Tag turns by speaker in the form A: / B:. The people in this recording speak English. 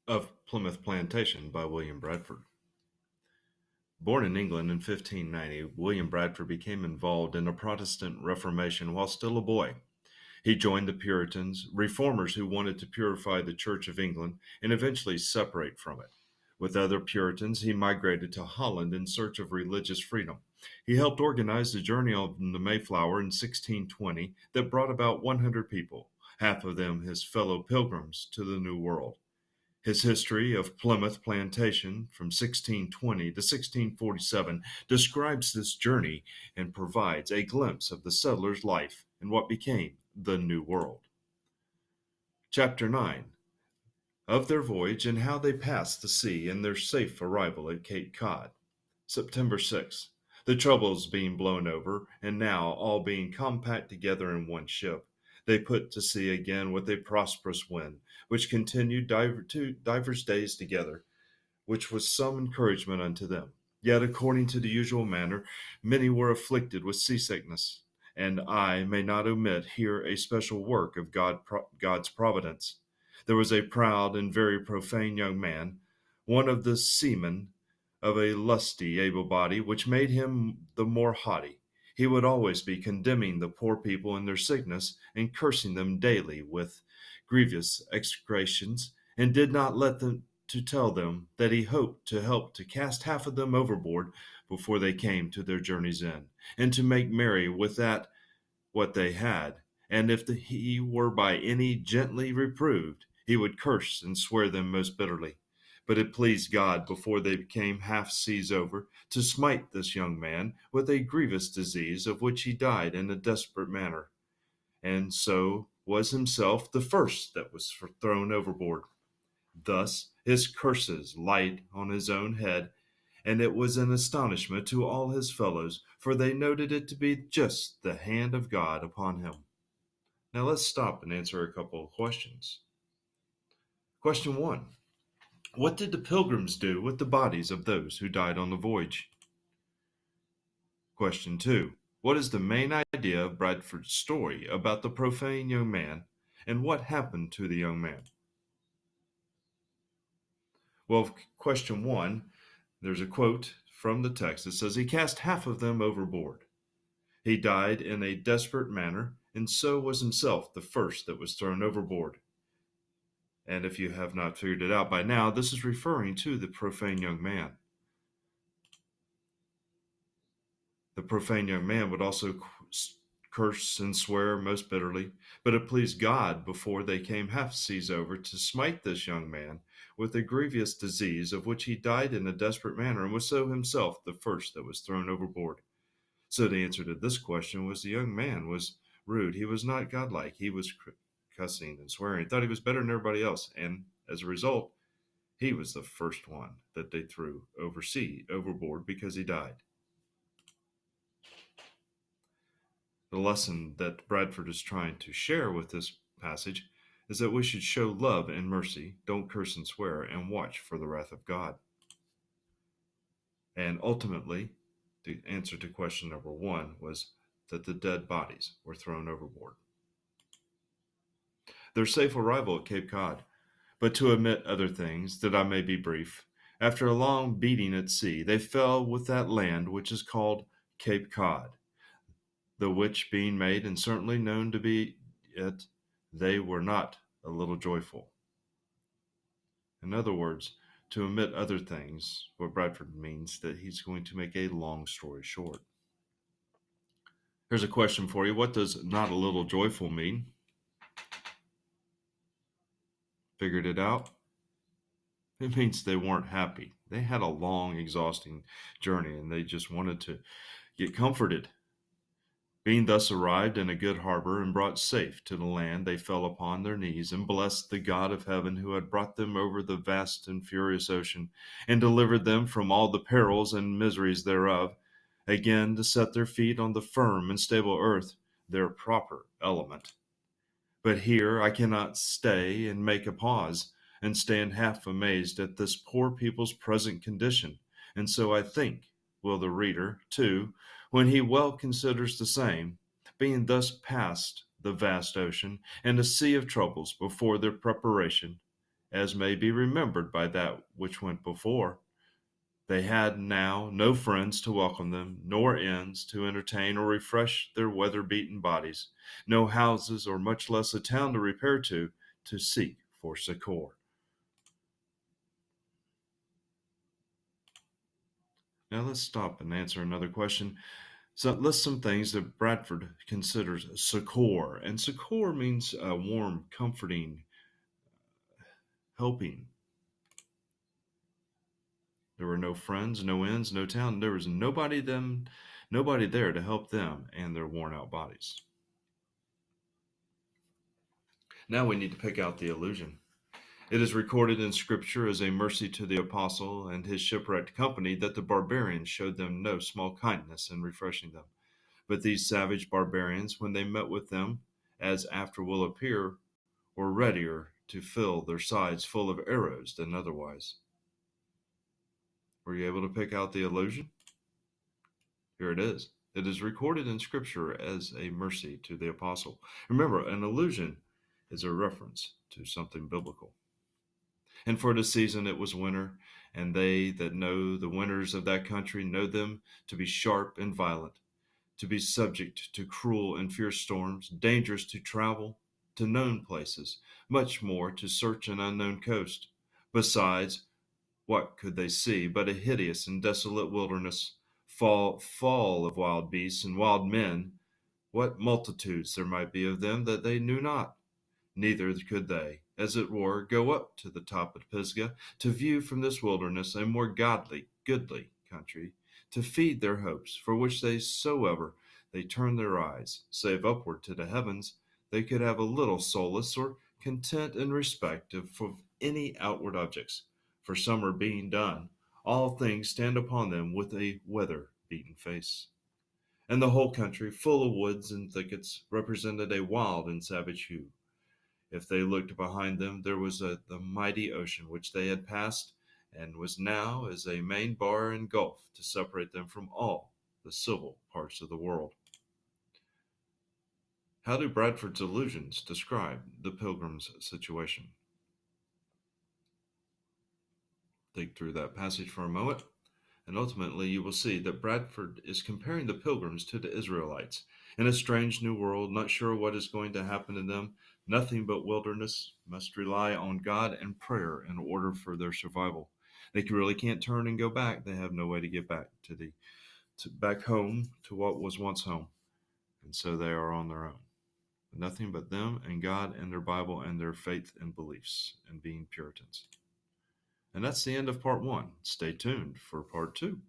A: of Plymouth Plantation by William Bradford. Born in England in 1590, William Bradford became involved in a Protestant Reformation while still a boy. He joined the Puritans, reformers who wanted to purify the Church of England and eventually separate from it. With other Puritans, he migrated to Holland in search of religious freedom. He helped organize the journey on the Mayflower in 1620 that brought about 100 people, half of them his fellow pilgrims to the New World. His history of Plymouth Plantation from 1620 to 1647 describes this journey and provides a glimpse of the settlers' life in what became the New World. Chapter 9 of their voyage and how they passed the sea and their safe arrival at Cape Cod. September 6th. The troubles being blown over, and now all being compact together in one ship, they put to sea again with a prosperous wind, which continued divers days together, which was some encouragement unto them. Yet, according to the usual manner, many were afflicted with seasickness, and I may not omit here a special work of God's providence. There was a proud and very profane young man, one of the seamen, of a lusty, able body, which made him the more haughty. He would always be condemning the poor people in their sickness, and cursing them daily with grievous execrations, and did not let them to tell them that he hoped to help to cast half of them overboard before they came to their journey's end, and to make merry with that what they had, and if he were by any gently reproved, he would curse and swear them most bitterly. But it pleased God, before they came half seas over, to smite this young man with a grievous disease, of which he died in a desperate manner, and so was himself the first that was thrown overboard. Thus his curses light on his own head, and it was an astonishment to all his fellows, for they noted it to be just the hand of God upon him. Now let's stop and answer a couple of questions. Question 1. What did the pilgrims do with the bodies of those who died on the voyage? Question 2. What is the main idea of Bradford's story about the profane young man, and what happened to the young man? Well, question 1, there's a quote from the text that says, "He cast half of them overboard. He died in a desperate manner, and so was himself the first that was thrown overboard." And if you have not figured it out by now, this is referring to the profane young man. The profane young man would also curse and swear most bitterly, but it pleased God, before they came half seas over, to smite this young man with a grievous disease, of which he died in a desperate manner, and was so himself the first that was thrown overboard. So the answer to this question was the young man was rude. He was not godlike. He was cussing and swearing. He thought he was better than everybody else, and as a result, he was the first one that they threw overboard, because he died. The lesson that Bradford is trying to share with this passage is that we should show love and mercy, don't curse and swear, and watch for the wrath of God. And ultimately, the answer to question number 1 was that the dead bodies were thrown overboard. Their safe arrival at Cape Cod. But to omit other things, that I may be brief, after a long beating at sea, they fell with that land which is called Cape Cod, the which being made and certainly known to be it, they were not a little joyful. In other words, to omit other things, what Bradford means that he's going to make a long story short. Here's a question for you. What does not a little joyful mean? Figured it out? It means they weren't happy. They had a long, exhausting journey, and they just wanted to get comforted. Being thus arrived in a good harbor and brought safe to the land, they fell upon their knees and blessed the God of heaven, who had brought them over the vast and furious ocean, and delivered them from all the perils and miseries thereof, again to set their feet on the firm and stable earth, their proper element. But here I cannot stay and make a pause, and stand half amazed at this poor people's present condition, and so I think will the reader, too, when he well considers the same, being thus past the vast ocean, and a sea of troubles before their preparation, as may be remembered by that which went before. They had now no friends to welcome them, nor inns to entertain or refresh their weather-beaten bodies, no houses, or much less a town to repair to seek for succor. Now let's stop and answer another question. So list some things that Bradford considers succor. And succor means warm, comforting, helping. There were no friends, no inns, no town. There was nobody there to help them and their worn out bodies. Now we need to pick out the allusion. It is recorded in Scripture as a mercy to the apostle and his shipwrecked company that the barbarians showed them no small kindness in refreshing them. But these savage barbarians, when they met with them, as after will appear, were readier to fill their sides full of arrows than otherwise. Were you able to pick out the allusion? Here it is. It is recorded in Scripture as a mercy to the apostle. Remember, an allusion is a reference to something biblical. And for the season it was winter, and they that know the winters of that country know them to be sharp and violent, to be subject to cruel and fierce storms, dangerous to travel to known places, much more to search an unknown coast. Besides, what could they see but a hideous and desolate wilderness, fall of wild beasts and wild men? What multitudes there might be of them that they knew not. Neither could they, as it were, go up to the top of Pisgah to view from this wilderness a more goodly country, to feed their hopes, for which they soever they turned their eyes, save upward to the heavens, they could have a little solace or content in respect of any outward objects. For summer being done, all things stand upon them with a weather-beaten face. And the whole country, full of woods and thickets, represented a wild and savage hue. If they looked behind them, there was the mighty ocean which they had passed, and was now as a main bar and gulf to separate them from all the civil parts of the world. How do Bradford's allusions describe the pilgrim's situation? Think through that passage for a moment, and ultimately you will see that Bradford is comparing the pilgrims to the Israelites. In a strange new world, not sure what is going to happen to them, nothing but wilderness, must rely on God and prayer in order for their survival. They really can't turn and go back. They have no way to get back back home to what was once home. And so they are on their own. Nothing but them and God and their Bible and their faith and beliefs and being Puritans. And that's the end of part one. Stay tuned for part two.